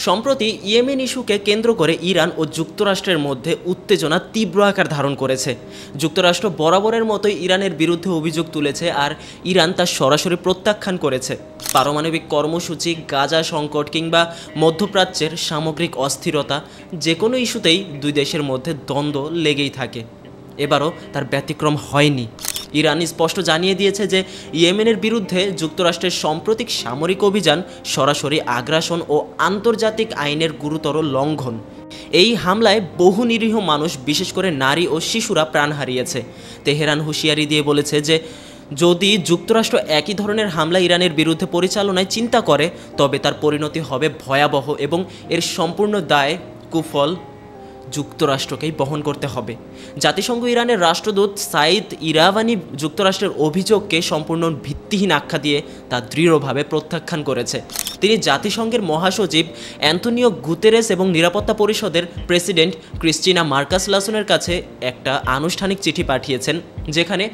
সম্প্রতি ইয়েমেন ইস্যুকে কেন্দ্র করে ইরান ও যুক্তরাষ্ট্রের মধ্যে উত্তেজনা তীব্র আকার ধারণ করেছে। যুক্তরাষ্ট্র বরাবরের মতোই ইরানের বিরুদ্ধে অভিযোগ তুলেছে, আর ইরান তা সরাসরি প্রত্যাখ্যান করেছে। পারমাণবিক কর্মসূচি, গাজা সংকট কিংবা মধ্যপ্রাচ্যের সামগ্রিক অস্থিরতা, যে কোনো ইস্যুতেই দুই দেশের মধ্যে দ্বন্দ্ব লেগেই থাকে। এবারও তার ব্যতিক্রম হয়নি। ইরান স্পষ্ট জানিয়ে দিয়েছে যে ইয়েমেনের বিরুদ্ধে যুক্তরাষ্ট্রের সাম্প্রতিক সামরিক অভিযান সরাসরি আগ্রাসন ও আন্তর্জাতিক আইনের গুরুতর লঙ্ঘন। এই হামলায় বহু নিরীহ মানুষ, বিশেষ করে নারী ও শিশুরা প্রাণ হারিয়েছে। তেহরান হুঁশিয়ারি দিয়ে বলেছে যে যদি যুক্তরাষ্ট্র একই ধরনের হামলা ইরানের বিরুদ্ধে পরিচালনায় চিন্তা করে, তবে তার পরিণতি হবে ভয়াবহ এবং এর সম্পূর্ণ দায় কুফল যুক্তরাষ্ট্রকেই বহন করতে হবে। জাতিসংঘ ইরানের রাষ্ট্রদূত সাইদ ইরাভানি যুক্তরাষ্ট্রের অভিযোগকে সম্পূর্ণ ভিত্তিহীন আখ্যা দিয়ে তা দৃঢ়ভাবে প্রত্যাখ্যান করেছে। তিনি জাতিসংঘের মহাসচিব অ্যান্তোনিও গুতেরেস এবং নিরাপত্তা পরিষদের প্রেসিডেন্ট ক্রিস্টিনা মার্কাস-লাসনের কাছে একটা আনুষ্ঠানিক চিঠি পাঠিয়েছেন, যেখানে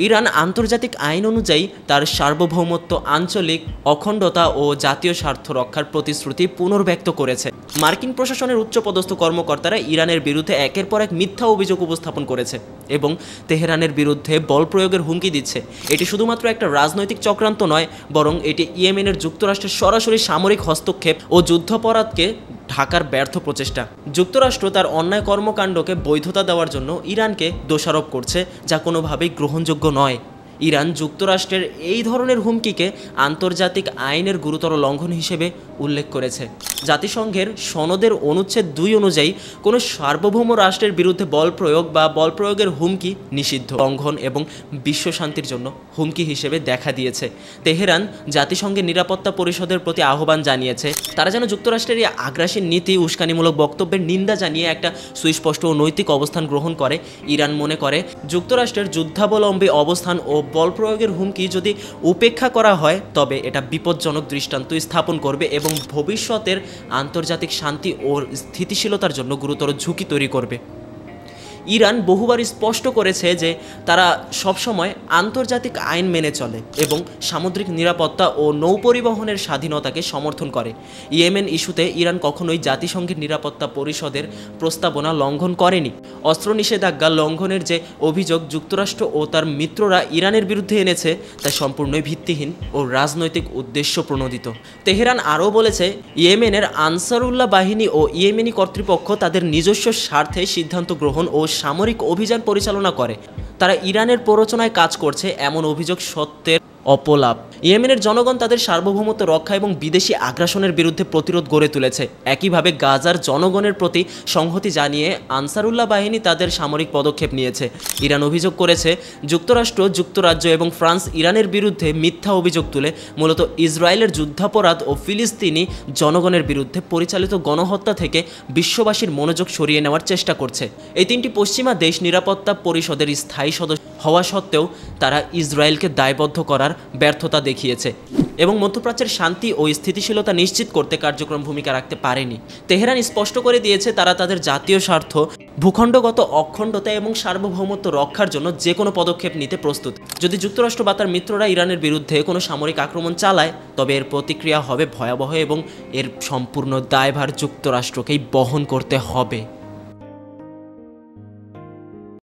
ইরান আন্তর্জাতিক আইন অনুযায়ী তার সার্বভৌমত্ব, আঞ্চলিক অখণ্ডতা ও জাতীয় স্বার্থ রক্ষার প্রতিশ্রুতি পুনর্ব্যক্ত করেছে। মার্কিন প্রশাসনের উচ্চপদস্থ কর্মকর্তারা ইরানের বিরুদ্ধে একের পর এক মিথ্যা অভিযোগ উপস্থাপন করেছে এবং তেহরানের বিরুদ্ধে বল প্রয়োগের হুমকি দিচ্ছে। এটি শুধুমাত্র একটা রাজনৈতিক চক্রান্ত নয়, বরং এটি ইয়েমেনের যুক্তরাষ্ট্রের সরাসরি সামরিক হস্তক্ষেপ ও যুদ্ধাপরাধকে ঢাকার ব্যর্থ প্রচেষ্টা। যুক্তরাষ্ট্র তার অন্যায় কর্মকাণ্ডকে বৈধতা দেওয়ার জন্য ইরানকে দোষারোপ করছে, যা কোনোভাবেই গ্রহণযোগ্য নয়। ইরান যুক্তরাষ্ট্রের এই ধরনের হুমকিকে আন্তর্জাতিক আইনের গুরুতর লঙ্ঘন হিসেবে উল্লেখ করেছে। জাতিসংঘের সনদের অনুচ্ছেদ 2 অনুযায়ী কোনো সার্বভৌম রাষ্ট্রের বিরুদ্ধে বল প্রয়োগ বা বল প্রয়োগের হুমকি নিষিদ্ধ, লঙ্ঘন এবং বিশ্ব শান্তির জন্য হুমকি হিসেবে দেখা দিয়েছে। তেহরান জাতিসংঘের নিরাপত্তা পরিষদের প্রতি আহ্বান জানিয়েছে তারা যেন যুক্তরাষ্ট্রের এই আগ্রাসী নীতি, উস্কানিমূলক বক্তব্যের নিন্দা জানিয়ে একটা সুস্পষ্ট ও নৈতিক অবস্থান গ্রহণ করে। ইরান মনে করে যুক্তরাষ্ট্রের যুদ্ধাবলম্বী অবস্থান ও বল প্রয়োগের হুমকি যদি উপেক্ষা করা হয়, তবে এটা বিপজ্জনক দৃষ্টান্ত স্থাপন করবে এবং ভবিষ্যতের আন্তর্জাতিক শান্তি ও স্থিতিশীলতার জন্য গুরুতর ঝুঁকি তৈরি করবে। ইরান বহুবার স্পষ্ট করেছে যে তারা সবসময় আন্তর্জাতিক আইন মেনে চলে এবং সামুদ্রিক নিরাপত্তা ও নৌপরিবহনের স্বাধীনতাকে সমর্থন করে। ইয়েমেন ইস্যুতে ইরান কখনোই জাতিসংঘের নিরাপত্তা পরিষদের প্রস্তাবনা লঙ্ঘন করেনি। অস্ত্র নিষেধাজ্ঞা লঙ্ঘনের যে অভিযোগ যুক্তরাষ্ট্র ও তার মিত্ররা ইরানের বিরুদ্ধে এনেছে, তা সম্পূর্ণই ভিত্তিহীন ও রাজনৈতিক উদ্দেশ্য প্রণোদিত। তেহরান আরও বলেছে ইয়েমেনের আনসারুল্লাহ বাহিনী ও ইয়েমেনি কর্তৃপক্ষ তাদের নিজস্ব স্বার্থে সিদ্ধান্ত গ্রহণ ও সামরিক অভিযান পরিচালনা করে। তারা ইরানের প্ররোচনায় কাজ করছে, এমন অভিযোগ সত্যের অপলাপ। ইয়েমেনের জনগণ তাদের সার্বভৌমত্ব রক্ষা এবং বিদেশি আগ্রাসনের বিরুদ্ধে প্রতিরোধ গড়ে তুলেছে। একইভাবে গাজার জনগণের প্রতি সংহতি জানিয়ে আনসারুল্লাহ বাহিনী তাদের সামরিক পদক্ষেপ নিয়েছে। ইরান অভিযোগ করেছে যুক্তরাষ্ট্র, যুক্তরাজ্য এবং ফ্রান্স ইরানের বিরুদ্ধে মিথ্যা অভিযোগ তুলে মূলত ইসরায়েলের যুদ্ধাপরাধ ও ফিলিস্তিনি জনগণের বিরুদ্ধে পরিচালিত গণহত্যা থেকে বিশ্ববাসীর মনোযোগ সরিয়ে নেওয়ার চেষ্টা করছে। এই 3টি পশ্চিমা দেশ নিরাপত্তা পরিষদের স্থায়ী সদস্য হওয়া সত্ত্বেও তারা ইসরায়েলকে দায়বদ্ধ করার ব্যর্থতা দেখিয়েছে এবং মধ্যপ্রাচ্যের শান্তি ও স্থিতিশীলতা নিশ্চিত করতে কার্যক্রম ভূমিকা রাখতে পারেনি। তেহরান স্পষ্ট করে দিয়েছে তারা তাদের জাতীয় স্বার্থ, ভূখণ্ডগত অখণ্ডতা এবং সার্বভৌমত্ব রক্ষার জন্য যে কোনো পদক্ষেপ নিতে প্রস্তুত। যদি যুক্তরাষ্ট্র বা তার মিত্ররা ইরানের বিরুদ্ধে কোনো সামরিক আক্রমণ চালায়, তবে এর প্রতিক্রিয়া হবে ভয়াবহ এবং এর সম্পূর্ণ দায়ভার যুক্তরাষ্ট্রকেই বহন করতে হবে।